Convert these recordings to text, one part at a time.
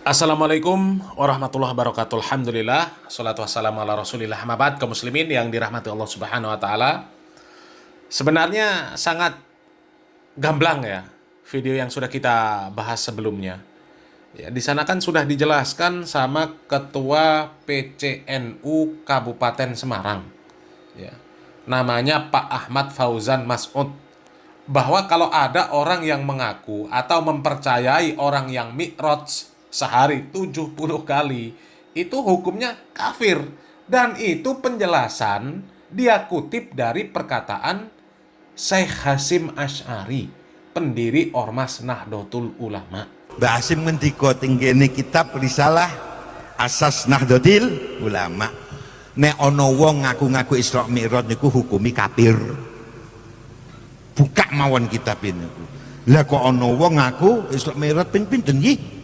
Assalamualaikum warahmatullahi wabarakatuh. Alhamdulillah, salatu wassalamu ala rasulillah. Mabat kaum muslimin yang dirahmati Allah subhanahu wa ta'ala. Sebenarnya sangat gamblang ya video yang sudah kita bahas sebelumnya. Ya, di sana kan sudah dijelaskan sama Ketua PCNU Kabupaten Semarang. Ya, namanya Pak Ahmad Fauzan Mas'ud. Bahwa kalau ada orang yang mengaku atau mempercayai orang yang mi'raj sehari 70 kali, itu hukumnya kafir. Dan itu penjelasan dia kutip dari perkataan Syekh Hasyim Asy'ari, pendiri Ormas Nahdlatul Ulama. Mbah Hasyim ngendika tinggene kitab risalah Asas Nahdlatul Ulama, nek ana wong ngaku-ngaku Isra Mi'raj niku hukumi kafir. Buka mawon kitab niku. Lah kok ana wong ngaku Isra Mi'raj ping pinten nggih?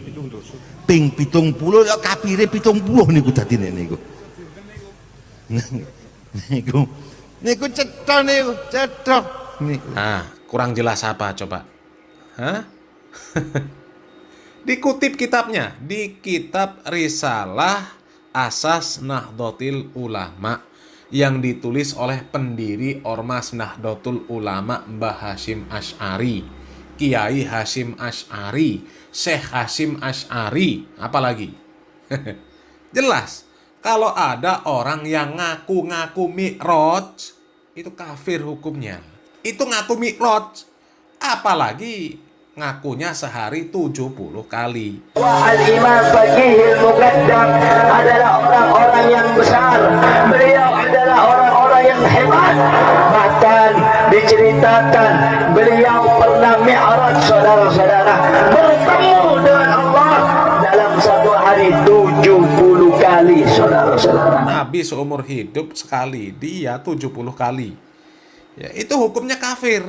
Ping 70, ya kafire 70 niku dadine niku. Niku cetha niku, cetha niku. Nah, kurang jelas apa coba? Hah? Dikutip kitabnya, di kitab Risalah Asas Nahdlatul Ulama yang ditulis oleh pendiri Ormas Nahdlatul Ulama Mbah Hasyim Asy'ari, Kiai Hasyim Asy'ari, Syekh Hasyim Asy'ari, apalagi? Jelas, kalau ada orang yang ngaku-ngaku mi'raj, itu kafir hukumnya. Itu ngaku mi'raj, apalagi ngakunya sehari 70 kali. Al-Imam Faqihil Muqaddam adalah orang-orang yang besar. Beliau adalah orang-orang yang hebat. Bahkan diceritakan beliau pernah mi'raj, saudara-saudara, bertemu dengan Allah dalam satu hari 70 kali, saudara-saudara. Nabi seumur hidup sekali, dia 70 kali. Ya, itu hukumnya kafir.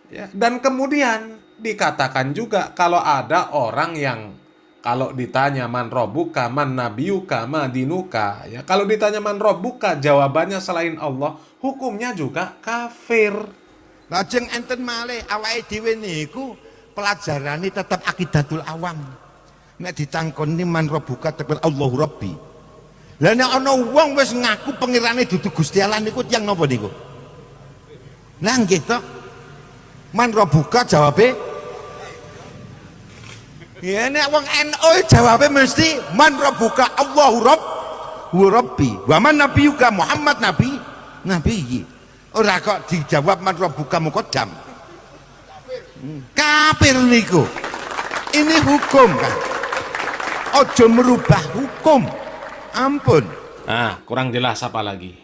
Ya, dan kemudian dikatakan juga kalau ada orang yang kalau ditanya man robbuka, man nabiyuka, ma dinuka, ya kalau ditanya man robbuka jawabannya selain Allah, hukumnya juga kafir. Lajeng enten malih awake dhewe niku pelajarane tetap akidatul awam. Nek ditangkoni man rabbuka tekbir Allahu Rabbi. Lah nek ana wong wis ngaku pengirane dudu Gusti Allah niku tiyang napa niku? Lah nggih to. Man rabbuka jawabe ya nek wong NU jawabe mesti man rabbuka Allahu Rabbi wa man nabiyuka Muhammad nabi. Ora kok dijawab man rabbuka muqaddam. Kafir niku. Ini hukum kan. Ojo merubah hukum. Ampun. Nah, kurang jelas apa lagi?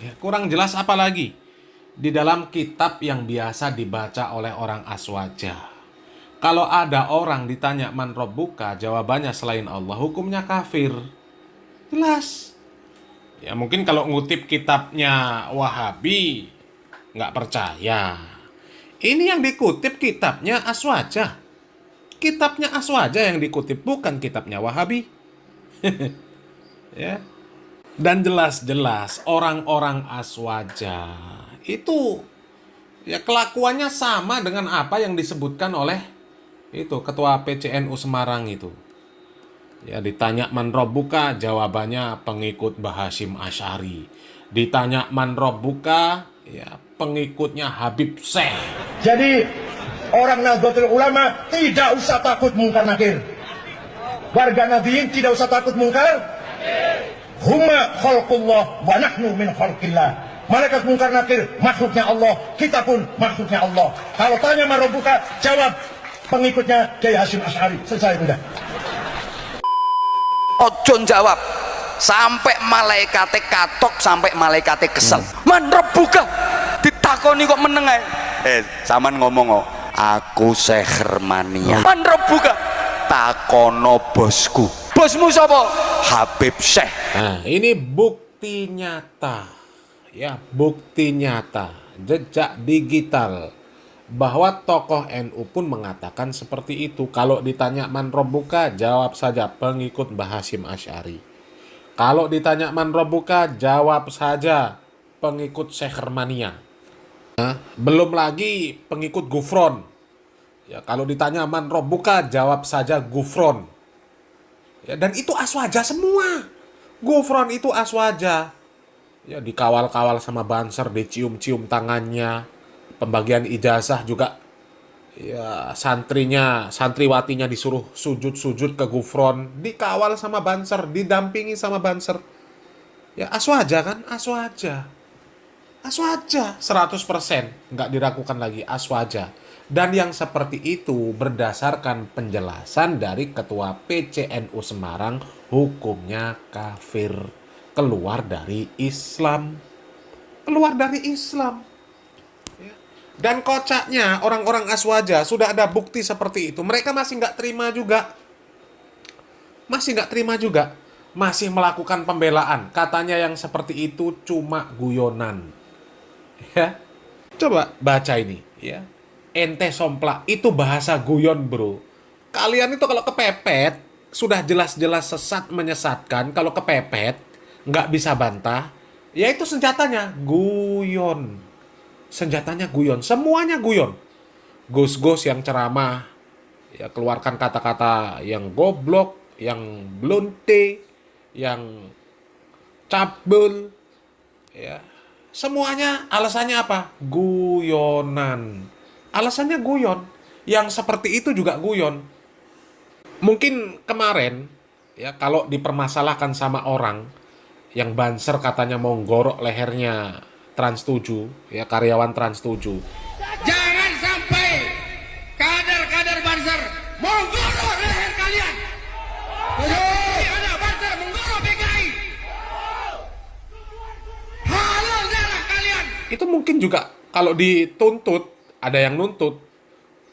Ya, kurang jelas apa lagi? Di dalam kitab yang biasa dibaca oleh orang aswaja, kalau ada orang ditanya man robbuka, jawabannya selain Allah, hukumnya kafir. Jelas. Ya mungkin kalau ngutip kitabnya Wahabi, nggak percaya. Ini yang dikutip kitabnya aswaja. Kitabnya aswaja yang dikutip, bukan kitabnya Wahabi. Ya. Dan jelas-jelas orang-orang aswaja itu ya kelakuannya sama dengan apa yang disebutkan oleh itu ketua PCNU Semarang itu. Ya ditanya man robbuka, jawabannya pengikut Mbah Hasyim Asy'ari. Ditanya man robbuka, ya pengikutnya Habib Syekh. Jadi orang Nahdlatul Ulama tidak usah takut mungkar nakir. Warga Nahdliyin tidak usah takut mungkar. Huma khalqullah wa nahnu min khalqillah. Malaikat mungkar nakir makhluknya Allah, kita pun makhluknya Allah. Kalau tanya man rabbuka, jawab pengikutnya Kiai Hasyim Asy'ari. Selesai udah. Ojo jawab sampai malaikate katok, sampai malaikate kesel. Man rabbuka ditakoni kok meneng ae. Saman ngomong aku Syekh Hermania. Man rabbuka takono bosku. Bosmu sapa? Habib Syekh. Nah, ini bukti nyata. Ya, bukti nyata, jejak digital bahwa tokoh NU pun mengatakan seperti itu. Kalau ditanya man robbuka, jawab saja pengikut Mbah Hasyim Asy'ari. Kalau ditanya man robbuka, jawab saja pengikut Syekh Hermania. Nah, belum lagi pengikut Gufron. Ya, kalau ditanya man robbuka, jawab saja Gufron. Ya, dan itu aswaja semua. Gufron itu aswaja. Ya, dikawal-kawal sama Banser, dicium-cium tangannya. Pembagian ijazah juga, ya, santriwatinya disuruh sujud-sujud ke Gufron, dikawal sama Banser, didampingi sama Banser. Ya, aswaja kan? Aswaja. Aswaja 100%, nggak diragukan lagi, aswaja. Dan yang seperti itu berdasarkan penjelasan dari Ketua PCNU Semarang, hukumnya kafir, keluar dari Islam. Keluar dari Islam. Ya. Dan kocaknya orang-orang aswaja sudah ada bukti seperti itu, mereka masih nggak terima juga. Masih nggak terima juga. Masih melakukan pembelaan. Katanya yang seperti itu cuma guyonan. Ya, coba baca ini, ya. Ente somplak, itu bahasa guyon, bro. Kalian itu kalau kepepet, sudah jelas-jelas sesat menyesatkan. Kalau kepepet, nggak bisa bantah, ya itu senjatanya guyon. Senjatanya guyon, semuanya guyon. Gus-gus yang ceramah, ya keluarkan kata-kata yang goblok, yang blonte, yang cabul, ya. Semuanya alasannya apa? Guyonan. Alasannya guyon. Yang seperti itu juga guyon. Mungkin kemarin, ya, kalau dipermasalahkan sama orang yang Banser katanya mau gorok lehernya Trans 7, ya, karyawan Trans 7. Jangan sampai kader-kader Banser menggorok leher kalian. Ada Banser menggorok PKI. Halal darah kalian. Itu mungkin juga kalau dituntut, ada yang nuntut,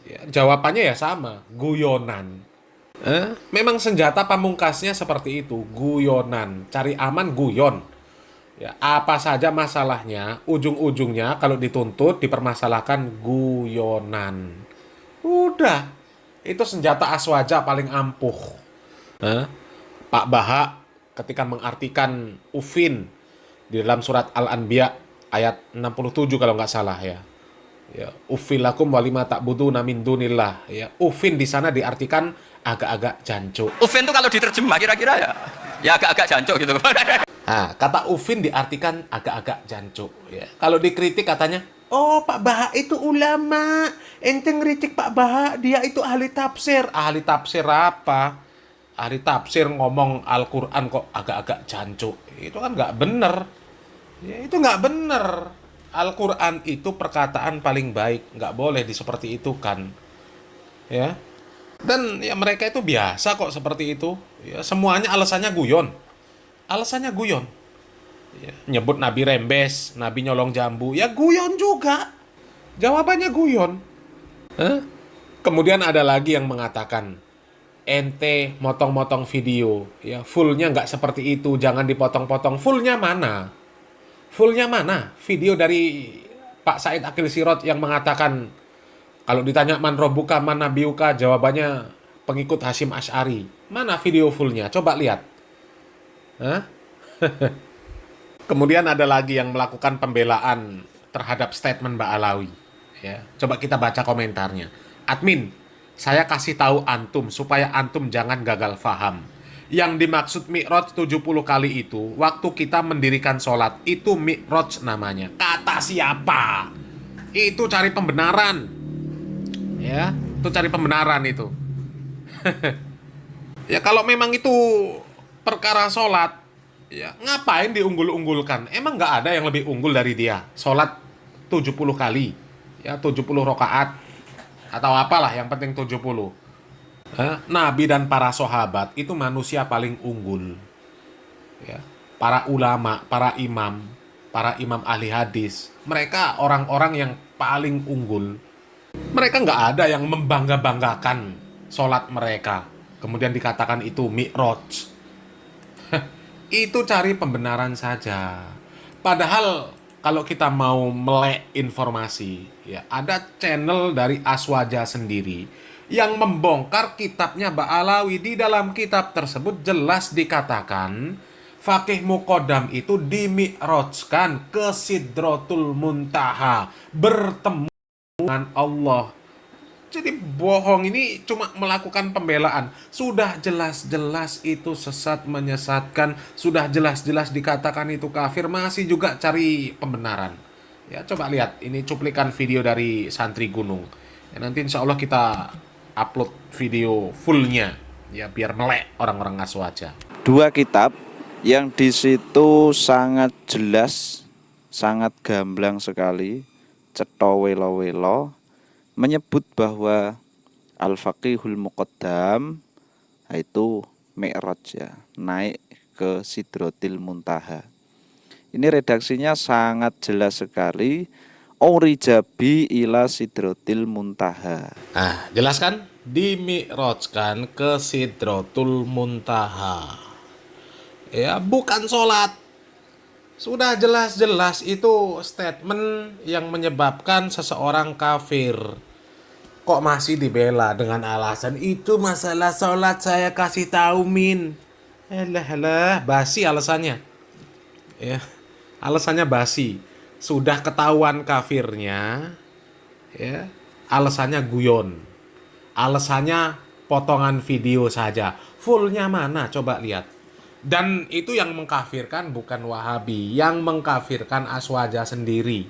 ya, jawabannya ya sama, guyonan. Memang senjata pamungkasnya seperti itu, guyonan. Cari aman guyon. Ya, apa saja masalahnya, ujung-ujungnya kalau dituntut, dipermasalahkan guyonan. Udah, itu senjata aswaja paling ampuh. Pak Baha ketika mengartikan Ufin di dalam surat Al-Anbiya ayat 67 kalau nggak salah, ya. Ya, ufilakum walima ta'buduna min dunillah. Ya, ufin di sana diartikan agak-agak jancuk. Ufin itu kalau diterjemah kira-kira ya agak-agak jancuk gitu. Nah, kata ufin diartikan agak-agak jancuk, ya. Kalau dikritik katanya, oh, Pak Baha itu ulama. Ente ngeritik Pak Baha, dia itu ahli tafsir. Ahli tafsir apa? Ahli tafsir ngomong Al-Quran kok agak-agak jancuk. Itu kan nggak bener. Ya, itu nggak bener. Al-Quran itu perkataan paling baik. Nggak boleh seperti itu kan. Ya. Dan ya mereka itu biasa kok seperti itu. Ya, semuanya alasannya guyon. Alasannya guyon. Ya, nyebut Nabi rembes, Nabi nyolong jambu. Ya guyon juga. Jawabannya guyon. Kemudian ada lagi yang mengatakan, ente motong-motong video. Ya, fullnya nggak seperti itu. Jangan dipotong-potong. Fullnya mana? Fullnya mana? Video dari Pak Said Akil Sirot yang mengatakan, kalau ditanya man robuka, man nabiuka, jawabannya pengikut Hashim Asy'ari. Mana video fullnya? Coba lihat. Kemudian ada lagi yang melakukan pembelaan terhadap statement Mbak Alawi. Ya, coba kita baca komentarnya. Admin, saya kasih tahu antum supaya antum jangan gagal faham. Yang dimaksud Mi'raj 70 kali itu, waktu kita mendirikan sholat, itu Mi'raj namanya. Kata siapa? Itu cari pembenaran. Ya, itu cari pembenaran itu. Ya, kalau memang itu perkara sholat, ya ngapain diunggul-unggulkan? Emang nggak ada yang lebih unggul dari dia? Sholat 70 kali, ya 70 rakaat, atau apalah, yang penting 70. Nabi dan para sahabat itu manusia paling unggul, ya. Para ulama, para imam ahli hadis, mereka orang-orang yang paling unggul. Mereka nggak ada yang membangga-banggakan sholat mereka kemudian dikatakan itu Mi'raj. Itu cari pembenaran saja. Padahal kalau kita mau melek informasi, ya ada channel dari Aswaja sendiri yang membongkar kitabnya Mbak Alawi. Di dalam kitab tersebut jelas dikatakan Faqih Muqaddam itu dimi'rajkan ke Sidratul Muntaha, bertemu dengan Allah Jadi bohong ini cuma melakukan pembelaan. Sudah jelas-jelas itu sesat, menyesatkan. Sudah jelas-jelas dikatakan itu kafir, masih juga cari pembenaran. Ya coba lihat, ini cuplikan video dari santri gunung. Ya, nanti insya Allah kita upload video fullnya. Ya biar melek orang-orang Aswaja. Dua kitab yang di situ sangat jelas, sangat gamblang sekali, cetha welo-welo, menyebut bahwa Al-Faqihul Muqaddam itu Mi'raj ya, naik ke Sidratil Muntaha. Ini redaksinya sangat jelas sekali, Urijabi ila Sidratil Muntaha. Nah, jelas kan? Dimi'rajkan ke Sidratul Muntaha. Ya, bukan sholat. Sudah jelas-jelas itu statement yang menyebabkan seseorang kafir. Kok masih dibela dengan alasan itu masalah sholat, saya kasih tahu min. Alah, basi alasannya. Ya, alasannya basi. Sudah ketahuan kafirnya, ya, alasannya guyon. Alasannya potongan video saja. Fullnya mana? Coba lihat. Dan itu yang mengkafirkan bukan Wahabi, yang mengkafirkan Aswaja sendiri.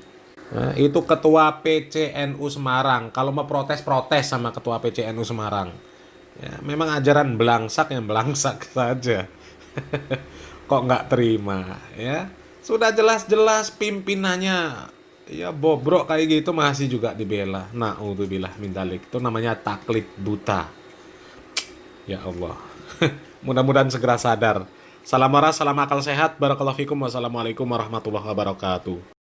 Nah, itu ketua PCNU Semarang. Kalau mau protes sama ketua PCNU Semarang. Ya, memang ajaran belangsak yang belangsak saja. Kok nggak terima? Ya, sudah jelas-jelas pimpinannya ya bobrok kayak gitu masih juga dibela. Na'udzubillah min dzalik. Itu namanya taklid buta. Ya Allah. Mudah-mudahan segera sadar. Salam waras, salam akal sehat. Barakallahu fikum. Wassalamualaikum warahmatullahi wabarakatuh.